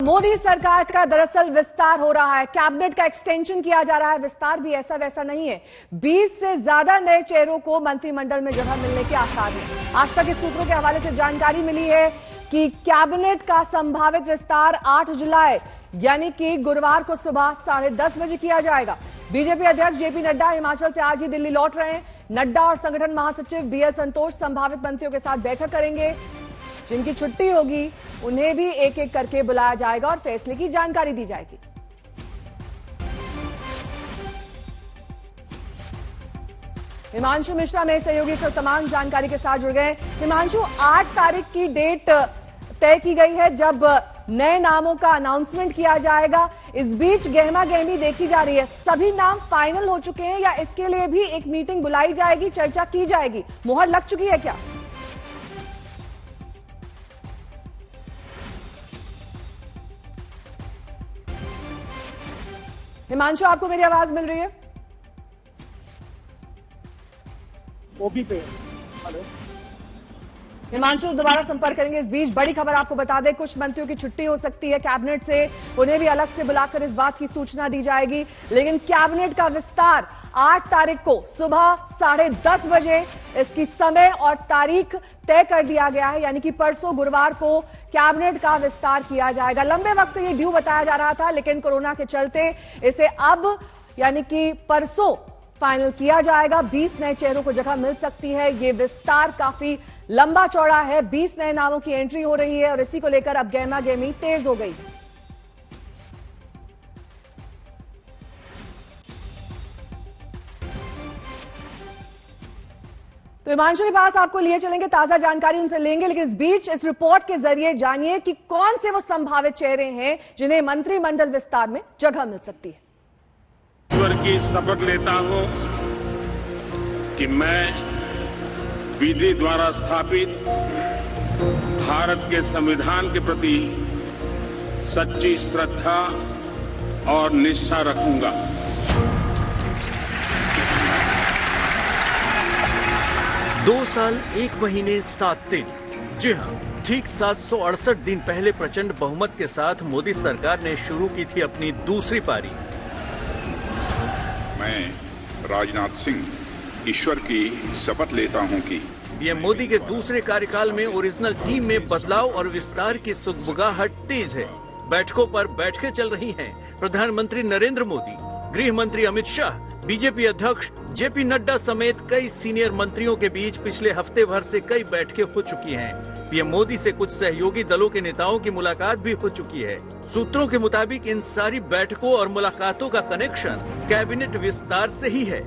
मोदी सरकार का दरअसल विस्तार हो रहा है, कैबिनेट का एक्सटेंशन किया जा रहा है। विस्तार भी ऐसा वैसा नहीं है, 20 से ज्यादा नए चेहरों को मंत्रिमंडल में जगह मिलने के आसार हैं। आज तक के सूत्रों के हवाले से जानकारी मिली है कि कैबिनेट का संभावित विस्तार 8 जुलाई यानी कि गुरुवार को सुबह 10:30 बजे किया जाएगा। बीजेपी अध्यक्ष जेपी नड्डा हिमाचल से आज ही दिल्ली लौट रहे हैं। नड्डा और संगठन महासचिव बीएल संतोष संभावित मंत्रियों के साथ बैठक करेंगे। जिनकी छुट्टी होगी उन्हें भी एक एक करके बुलाया जाएगा और फैसले की जानकारी दी जाएगी। हिमांशु मिश्रा मेरे सहयोगी से तमाम जानकारी के साथ जुड़ गए। हिमांशु, 8 तारीख की डेट तय की गई है जब नए नामों का अनाउंसमेंट किया जाएगा। इस बीच गहमा गहमी देखी जा रही है, सभी नाम फाइनल हो चुके हैं या इसके लिए भी एक मीटिंग बुलाई जाएगी, चर्चा की जाएगी, मुहर लग चुकी है क्या? हिमांशु, आपको मेरी आवाज मिल रही है? ओपी पे हेलो हिमांशु, दोबारा संपर्क करेंगे। इस बीच बड़ी खबर आपको बता दें, कुछ मंत्रियों की छुट्टी हो सकती है कैबिनेट से, उन्हें भी अलग से बुलाकर इस बात की सूचना दी जाएगी। लेकिन कैबिनेट का विस्तार 8 तारीख को सुबह 10:30 बजे इसकी समय और तारीख तय कर दिया गया है, यानी कि परसों गुरुवार को कैबिनेट का विस्तार किया जाएगा। लंबे वक्त से ये ड्यू बताया जा रहा था, लेकिन कोरोना के चलते इसे अब यानी कि परसों फाइनल किया जाएगा। 20 नए चेहरों को जगह मिल सकती है। ये विस्तार काफी लंबा चौड़ा है, 20 नए नामों की एंट्री हो रही है और इसी को लेकर अब गहमा गहमी तेज हो गई है। तो हिमांशु के पास आपको लिए चलेंगे, ताजा जानकारी उनसे लेंगे, लेकिन इस बीच इस रिपोर्ट के जरिए जानिए कि कौन से वो संभावित चेहरे हैं जिन्हें मंत्रिमंडल विस्तार में जगह मिल सकती है। ईश्वर की शपथ लेता हूं कि मैं विधि द्वारा स्थापित भारत के संविधान के प्रति सच्ची श्रद्धा और निष्ठा रखूंगा। दो साल 1 महीने 7 दिन, जी हाँ, ठीक 768 दिन पहले प्रचंड बहुमत के साथ मोदी सरकार ने शुरू की थी अपनी दूसरी पारी। मैं राजनाथ सिंह ईश्वर की शपथ लेता हूं कि ये मोदी के दूसरे कार्यकाल में ओरिजिनल टीम में बदलाव और विस्तार की सुगबुगाहट तेज है। बैठकों पर बैठकें चल रही हैं। प्रधानमंत्री नरेंद्र मोदी, गृह मंत्री अमित शाह, बीजेपी अध्यक्ष जेपी नड्डा समेत कई सीनियर मंत्रियों के बीच पिछले हफ्ते भर से कई बैठकें हो चुकी हैं। पीएम मोदी से कुछ सहयोगी दलों के नेताओं की मुलाकात भी हो चुकी है। सूत्रों के मुताबिक इन सारी बैठकों और मुलाकातों का कनेक्शन कैबिनेट विस्तार से ही है।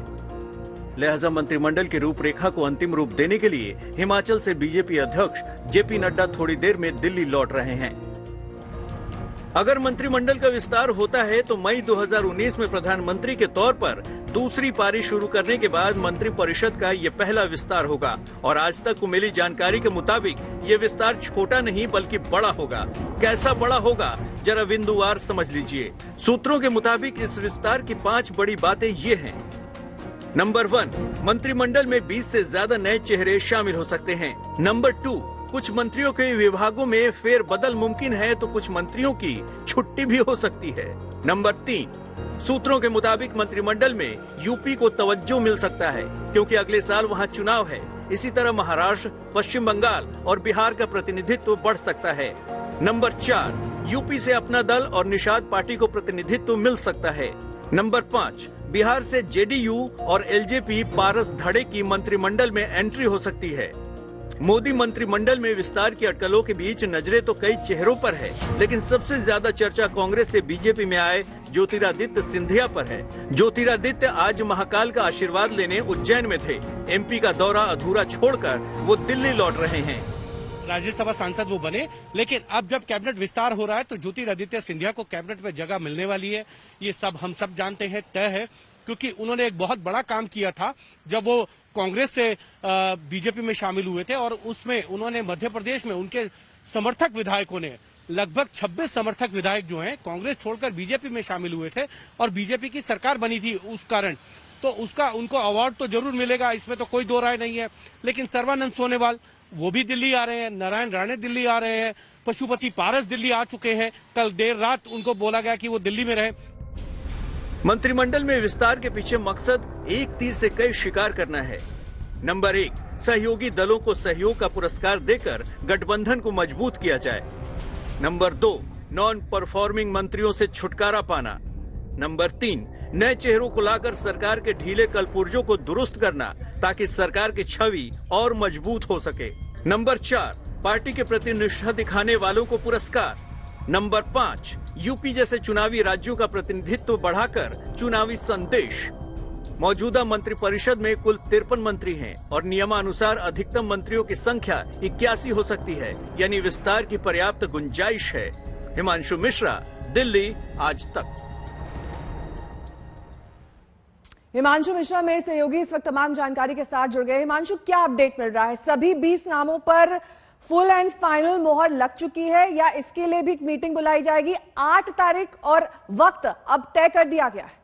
लिहाजा मंत्रिमंडल की रूपरेखा को अंतिम रूप देने के लिए हिमाचल से बीजेपी अध्यक्ष जेपी नड्डा थोड़ी देर में दिल्ली लौट रहे हैं। अगर मंत्रिमंडल का विस्तार होता है तो मई 2019 में प्रधानमंत्री के तौर पर दूसरी पारी शुरू करने के बाद मंत्रिपरिषद का ये पहला विस्तार होगा और आज तक को मिली जानकारी के मुताबिक ये विस्तार छोटा नहीं बल्कि बड़ा होगा। कैसा बड़ा होगा जरा बिंदुवार समझ लीजिए। सूत्रों के मुताबिक इस विस्तार की 5 बड़ी बातें ये हैं। नंबर 1, मंत्रिमंडल में 20 से ज्यादा नए चेहरे शामिल हो सकते हैं। नंबर 2, कुछ मंत्रियों के विभागों में फेरबदल मुमकिन है तो कुछ मंत्रियों की छुट्टी भी हो सकती है। नंबर 3, सूत्रों के मुताबिक मंत्रिमंडल में यूपी को तवज्जो मिल सकता है क्योंकि अगले साल वहां चुनाव है। इसी तरह महाराष्ट्र, पश्चिम बंगाल और बिहार का प्रतिनिधित्व बढ़ सकता है। नंबर 4, यूपी से अपना दल और निषाद पार्टी को प्रतिनिधित्व मिल सकता है। नंबर 5, बिहार से जेडीयू और एलजेपी पारस धड़े की मंत्रिमंडल में एंट्री हो सकती है। मोदी मंत्रिमंडल में विस्तार की अटकलों के बीच नजरें तो कई चेहरों पर है, लेकिन सबसे ज्यादा चर्चा कांग्रेस से बीजेपी में आए ज्योतिरादित्य सिंधिया पर है। ज्योतिरादित्य आज महाकाल का आशीर्वाद लेने उज्जैन में थे। एमपी का दौरा अधूरा छोड़कर वो दिल्ली लौट रहे हैं। राज्यसभा सांसद वो बने, लेकिन अब जब कैबिनेट विस्तार हो रहा है तो ज्योतिरादित्य सिंधिया को कैबिनेट में जगह मिलने वाली है। ये सब हम सब जानते हैं, तय है, क्योंकि उन्होंने एक बहुत बड़ा काम किया था जब वो कांग्रेस से बीजेपी में शामिल हुए थे और उसमें उन्होंने मध्य प्रदेश में उनके समर्थक विधायकों ने लगभग 26 समर्थक विधायक जो हैं कांग्रेस छोड़कर बीजेपी में शामिल हुए थे और बीजेपी की सरकार बनी थी उस कारण। तो उसका उनको अवार्ड तो जरूर मिलेगा, इसमें तो कोई दो राय नहीं है। लेकिन सर्बानंद सोनोवाल वो भी दिल्ली आ रहे हैं, नारायण राणे दिल्ली आ रहे हैं, पशुपति पारस दिल्ली आ चुके हैं। कल देर रात उनको बोला गया कि वो दिल्ली में रहे। मंत्रिमंडल में विस्तार के पीछे मकसद एक तीर से कई शिकार करना है। नंबर 1, सहयोगी दलों को सहयोग का पुरस्कार देकर गठबंधन को मजबूत किया जाए। नंबर 2, नॉन परफॉर्मिंग मंत्रियों से छुटकारा पाना। नंबर 3, नए चेहरों को लाकर सरकार के ढीले कलपुर्जों को दुरुस्त करना ताकि सरकार की छवि और मजबूत हो सके। नंबर 4, पार्टी के प्रति निष्ठा दिखाने वालों को पुरस्कार। नंबर 5, यूपी जैसे चुनावी राज्यों का प्रतिनिधित्व बढ़ाकर चुनावी संदेश। मौजूदा मंत्रिपरिषद में कुल 53 मंत्री हैं और नियमानुसार अधिकतम मंत्रियों की संख्या 81 हो सकती है, यानी विस्तार की पर्याप्त गुंजाइश है। हिमांशु मिश्रा, दिल्ली, आज तक। हिमांशु मिश्रा मेरे सहयोगी इस वक्त तमाम जानकारी के साथ जुड़ गए। हिमांशु, क्या अपडेट मिल रहा है? सभी 20 नामों पर फुल एंड फाइनल मोहर लग चुकी है या इसके लिए भी मीटिंग बुलाई जाएगी? 8 तारीख और वक्त अब तय कर दिया गया है।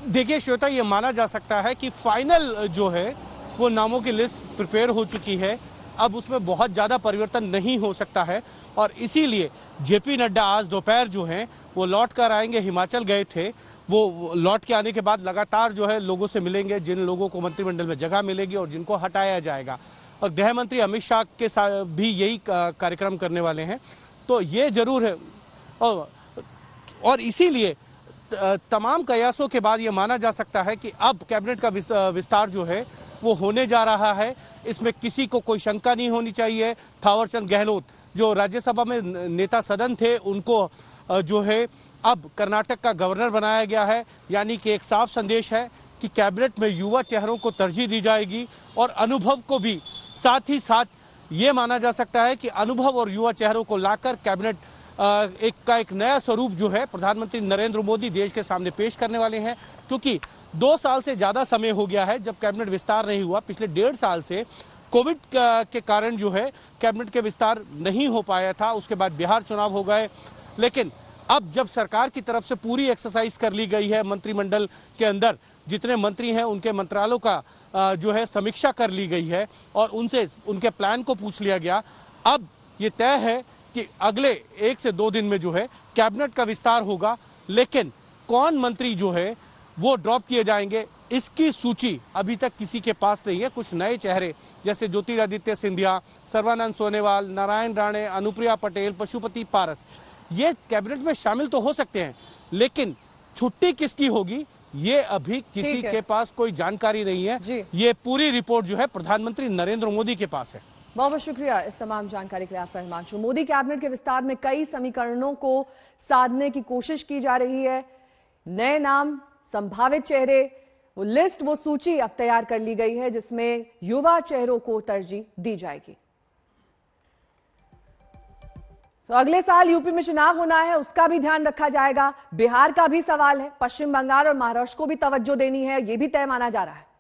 देखिए श्वेता, ये माना जा सकता है कि फाइनल जो है वो नामों की लिस्ट प्रिपेयर हो चुकी है। अब उसमें बहुत ज्यादा परिवर्तन नहीं हो सकता है और इसीलिए जेपी नड्डा आज दोपहर जो है वो लौट कर आएंगे। हिमाचल गए थे, वो लौट के आने के बाद लगातार जो है लोगों से मिलेंगे, जिन लोगों को मंत्रिमंडल में जगह मिलेगी और जिनको हटाया जाएगा। और गृह मंत्री अमित शाह के साथ भी यही कार्यक्रम करने वाले हैं। तो ये जरूर है और इसीलिए तमाम कयासों के बाद ये माना जा सकता है कि अब कैबिनेट का विस्तार जो है वो होने जा रहा है। इसमें किसी को कोई शंका नहीं होनी चाहिए। थावरचंद गहलोत जो राज्यसभा में नेता सदन थे, उनको जो है अब कर्नाटक का गवर्नर बनाया गया है, यानी कि एक साफ संदेश है कि कैबिनेट में युवा चेहरों को तरजीह दी जाएगी और अनुभव को भी साथ ही साथ ये माना जा सकता है कि अनुभव और युवा चेहरों को लाकर कैबिनेट एक नया स्वरूप जो है प्रधानमंत्री नरेंद्र मोदी देश के सामने पेश करने वाले हैं। क्योंकि 2 साल से ज्यादा समय हो गया है जब कैबिनेट विस्तार नहीं हुआ। पिछले 1.5 साल से कोविड के कारण जो है कैबिनेट के विस्तार नहीं हो पाया था। उसके बाद बिहार चुनाव हो गए, लेकिन अब जब सरकार की तरफ से पूरी एक्सरसाइज कर ली गई है, मंत्रिमंडल के अंदर जितने मंत्री हैं उनके मंत्रालयों का जो है समीक्षा कर ली गई है और उनसे उनके प्लान को पूछ लिया गया। अब ये तय है कि अगले 1 से 2 दिन में जो है कैबिनेट का विस्तार होगा, लेकिन कौन मंत्री जो है वो ड्रॉप किए जाएंगे इसकी सूची अभी तक किसी के पास नहीं है। कुछ नए चेहरे जैसे ज्योतिरादित्य सिंधिया, सर्बानंद सोनोवाल, नारायण राणे, अनुप्रिया पटेल, पशुपति पारस, ये कैबिनेट में शामिल तो हो सकते हैं, लेकिन छुट्टी किसकी होगी ये अभी किसी के पास कोई जानकारी नहीं है। ये पूरी रिपोर्ट जो है प्रधानमंत्री नरेंद्र मोदी के पास है। बहुत बहुत शुक्रिया इस तमाम जानकारी के लिए आपका हिमांशु। मोदी कैबिनेट के विस्तार में कई समीकरणों को साधने की कोशिश की जा रही है। नए नाम, संभावित चेहरे, वो लिस्ट, वो सूची अब तैयार कर ली गई है जिसमें युवा चेहरों को तरजीह दी जाएगी। तो अगले साल यूपी में चुनाव होना है, उसका भी ध्यान रखा जाएगा। बिहार का भी सवाल है, पश्चिम बंगाल और महाराष्ट्र को भी तवज्जो देनी है, यह भी तय माना जा रहा है।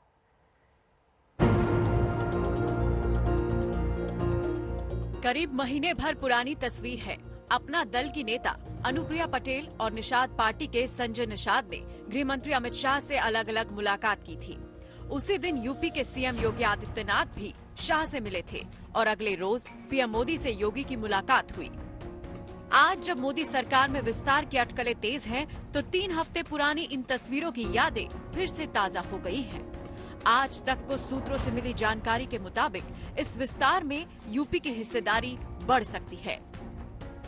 करीब महीने भर पुरानी तस्वीर है। अपना दल की नेता अनुप्रिया पटेल और निषाद पार्टी के संजय निषाद ने गृह मंत्री अमित शाह से अलग अलग मुलाकात की थी। उसी दिन यूपी के सीएम योगी आदित्यनाथ भी शाह से मिले थे और अगले रोज पीएम मोदी से योगी की मुलाकात हुई। आज जब मोदी सरकार में विस्तार की अटकलें तेज हैं, तो 3 हफ्ते पुरानी इन तस्वीरों की यादें फिर से ताजा हो गई हैं। आज तक को सूत्रों से मिली जानकारी के मुताबिक इस विस्तार में यूपी की हिस्सेदारी बढ़ सकती है।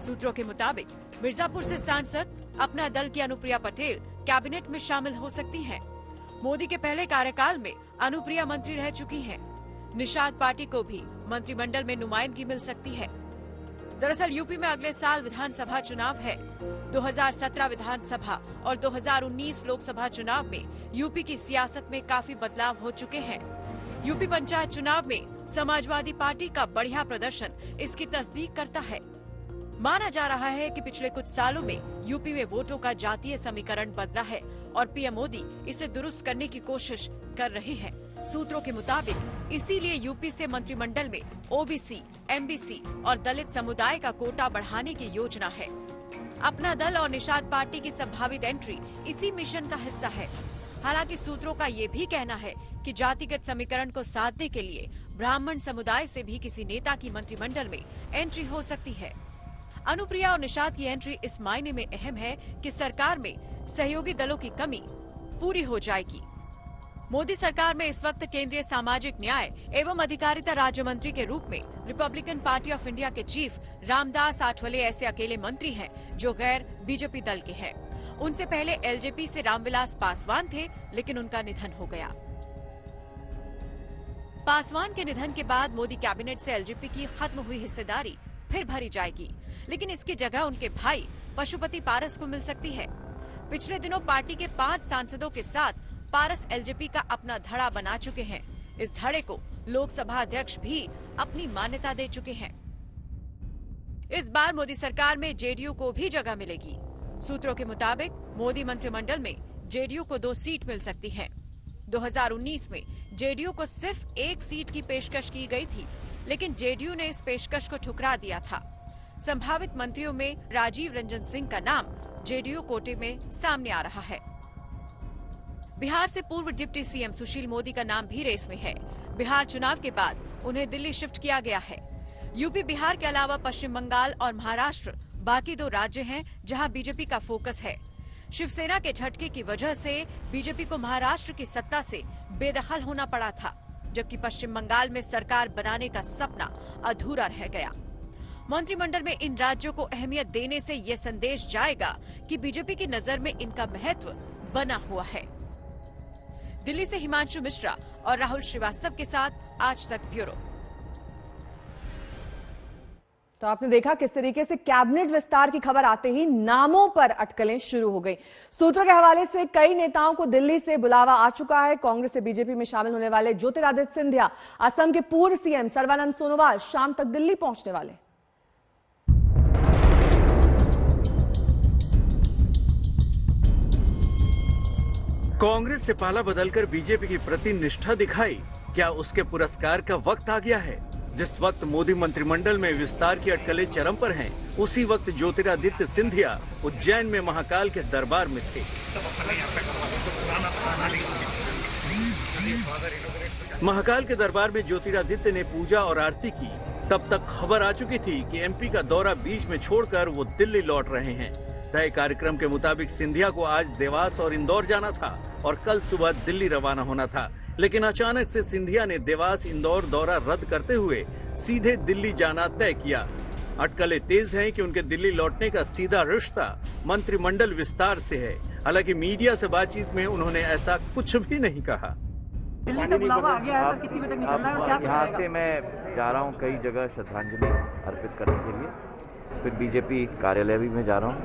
सूत्रों के मुताबिक मिर्जापुर से सांसद अपना दल की अनुप्रिया पटेल कैबिनेट में शामिल हो सकती हैं। मोदी के पहले कार्यकाल में अनुप्रिया मंत्री रह चुकी हैं। निषाद पार्टी को भी मंत्रिमंडल में नुमाइंदगी मिल सकती है। दरअसल यूपी में अगले साल विधानसभा चुनाव है। 2017 विधानसभा और 2019 लोकसभा चुनाव में यूपी की सियासत में काफी बदलाव हो चुके हैं। यूपी पंचायत चुनाव में समाजवादी पार्टी का बढ़िया प्रदर्शन इसकी तस्दीक करता है। माना जा रहा है कि पिछले कुछ सालों में यूपी में वोटों का जातीय समीकरण बदला है और पीएम मोदी इसे दुरुस्त करने की कोशिश कर रहे हैं। सूत्रों के मुताबिक इसीलिए यूपी से मंत्रिमंडल में ओबीसी, एमबीसी और दलित समुदाय का कोटा बढ़ाने की योजना है। अपना दल और निषाद पार्टी की संभावित एंट्री इसी मिशन का हिस्सा है। हालांकि सूत्रों का ये भी कहना है कि जातिगत समीकरण को साधने के लिए ब्राह्मण समुदाय से भी किसी नेता की मंत्रिमंडल में एंट्री हो सकती है। अनुप्रिया और निषाद की एंट्री इस मायने में अहम है कि सरकार में सहयोगी दलों की कमी पूरी हो जाएगी। मोदी सरकार में इस वक्त केंद्रीय सामाजिक न्याय एवं अधिकारिता राज्य मंत्री के रूप में रिपब्लिकन पार्टी ऑफ इंडिया के चीफ रामदास आठवले ऐसे अकेले मंत्री हैं जो गैर बीजेपी दल के हैं। उनसे पहले एलजेपी से रामविलास पासवान थे, लेकिन उनका निधन हो गया। पासवान के निधन के बाद मोदी कैबिनेट से एलजेपी की खत्म हुई हिस्सेदारी फिर भरी जाएगी, लेकिन इसकी जगह उनके भाई पशुपति पारस को मिल सकती है। पिछले दिनों पार्टी के 5 सांसदों के साथ पारस एलजेपी का अपना धड़ा बना चुके हैं। इस धड़े को लोकसभा अध्यक्ष भी अपनी मान्यता दे चुके हैं। इस बार मोदी सरकार में जेडीयू को भी जगह मिलेगी। सूत्रों के मुताबिक मोदी मंत्रिमंडल में जेडीयू को 2 सीट मिल सकती है। 2019 में जेडीयू को सिर्फ 1 सीट की पेशकश की गई थी, लेकिन जेडीयू ने इस पेशकश को ठुकरा दिया था। संभावित मंत्रियों में राजीव रंजन सिंह का नाम जेडीयू कोटे में सामने आ रहा है। बिहार से पूर्व डिप्टी सीएम सुशील मोदी का नाम भी रेस में है। बिहार चुनाव के बाद उन्हें दिल्ली शिफ्ट किया गया है। यूपी बिहार के अलावा पश्चिम बंगाल और महाराष्ट्र बाकी 2 राज्य हैं जहां बीजेपी का फोकस है। शिवसेना के झटके की वजह से बीजेपी को महाराष्ट्र की सत्ता से बेदखल होना पड़ा था, जबकि पश्चिम बंगाल में सरकार बनाने का सपना अधूरा रह गया। मंत्रिमंडल में इन राज्यों को अहमियत देने से ये संदेश जाएगा कि बीजेपी की नजर में इनका महत्व बना हुआ है। दिल्ली से हिमांशु मिश्रा और राहुल श्रीवास्तव के साथ आज तक ब्यूरो। तो आपने देखा किस तरीके से कैबिनेट विस्तार की खबर आते ही नामों पर अटकलें शुरू हो गई। सूत्रों के हवाले से कई नेताओं को दिल्ली से बुलावा आ चुका है। कांग्रेस से बीजेपी में शामिल होने वाले ज्योतिरादित्य सिंधिया, असम के पूर्व सीएम सर्बानंद सोनोवाल शाम तक दिल्ली पहुंचने वाले। कांग्रेस से पाला बदलकर बीजेपी की प्रति निष्ठा दिखाई। क्या उसके पुरस्कार का वक्त आ गया है? जिस वक्त मोदी मंत्रिमंडल में विस्तार की अटकलें चरम पर हैं, उसी वक्त ज्योतिरादित्य सिंधिया उज्जैन में महाकाल के दरबार में थे। महाकाल के दरबार में ज्योतिरादित्य ने पूजा और आरती की। तब तक खबर आ चुकी थी कि एमपी का दौरा बीच में छोड़कर वो दिल्ली लौट रहे हैं। तय कार्यक्रम के मुताबिक सिंधिया को आज देवास और इंदौर जाना था और कल सुबह दिल्ली रवाना होना था, लेकिन अचानक से सिंधिया ने देवास इंदौर दौरा रद्द करते हुए सीधे दिल्ली जाना तय किया। अटकलें तेज हैं कि उनके दिल्ली लौटने का सीधा रिश्ता मंत्रिमंडल विस्तार से है। हालांकि मीडिया से बातचीत में उन्होंने ऐसा कुछ भी नहीं कहा। दिल्ली से बुलावा आ गया है सर, कितनी बजे निकलना है और क्या यहाँ से मैं जा रहा हूँ कई जगह श्रद्धांजलि अर्पित करने के लिए। फिर बीजेपी कार्यालय भी मैं जा रहा हूँ,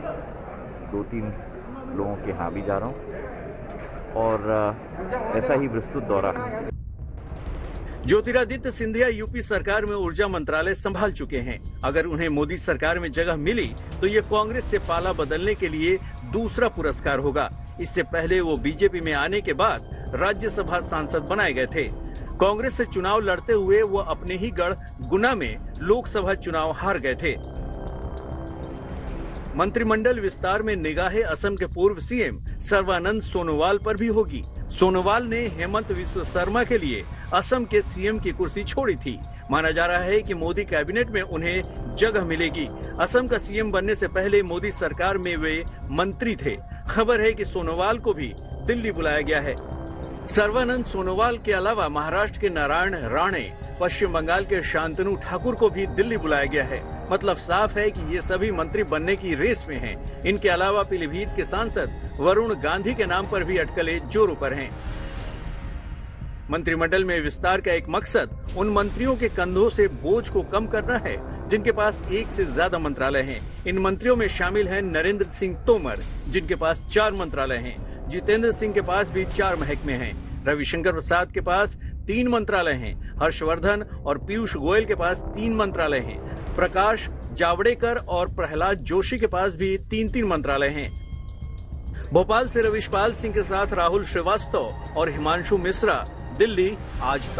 2-3 लोगों के यहाँ भी जा रहा हूँ और ऐसा ही विस्तृत दौरा है। ज्योतिरादित्य सिंधिया यूपी सरकार में ऊर्जा मंत्रालय संभाल चुके हैं। अगर उन्हें मोदी सरकार में जगह मिली तो ये कांग्रेस से पाला बदलने के लिए दूसरा पुरस्कार होगा। इससे पहले वो बीजेपी में आने के बाद राज्यसभा सांसद बनाए गए थे। कांग्रेस से चुनाव लड़ते हुए वो अपने ही गढ़ गुना में लोकसभा चुनाव हार गए थे। मंत्रिमंडल विस्तार में निगाहें असम के पूर्व सीएम सर्बानंद सोनोवाल पर भी होगी। सोनोवाल ने हेमंत विश्व शर्मा के लिए असम के सीएम की कुर्सी छोड़ी थी। माना जा रहा है कि मोदी कैबिनेट में उन्हें जगह मिलेगी। असम का सीएम बनने से पहले मोदी सरकार में वे मंत्री थे। खबर है कि सोनोवाल को भी दिल्ली बुलाया गया है। सर्बानंद सोनोवाल के अलावा महाराष्ट्र के नारायण राणे, पश्चिम बंगाल के शांतनु ठाकुर को भी दिल्ली बुलाया गया है। मतलब साफ है कि ये सभी मंत्री बनने की रेस में हैं। इनके अलावा पीलीभीत के सांसद वरुण गांधी के नाम पर भी अटकलें जोरों पर हैं। मंत्रिमंडल में विस्तार का एक मकसद उन मंत्रियों के कंधों से बोझ को कम करना है जिनके पास एक से ज्यादा मंत्रालय हैं। इन मंत्रियों में शामिल हैं नरेंद्र सिंह तोमर, जिनके पास 4 मंत्रालय हैं। जितेंद्र सिंह के पास भी 4 महकमे हैं। रविशंकर प्रसाद के पास 3 मंत्रालय हैं। हर्षवर्धन और पीयूष गोयल के पास 3 मंत्रालय हैं। प्रकाश जावड़ेकर और प्रहलाद जोशी के पास भी 3-3 मंत्रालय हैं। भोपाल से रविशपाल सिंह के साथ राहुल श्रीवास्तव और हिमांशु मिश्रा दिल्ली आज तक।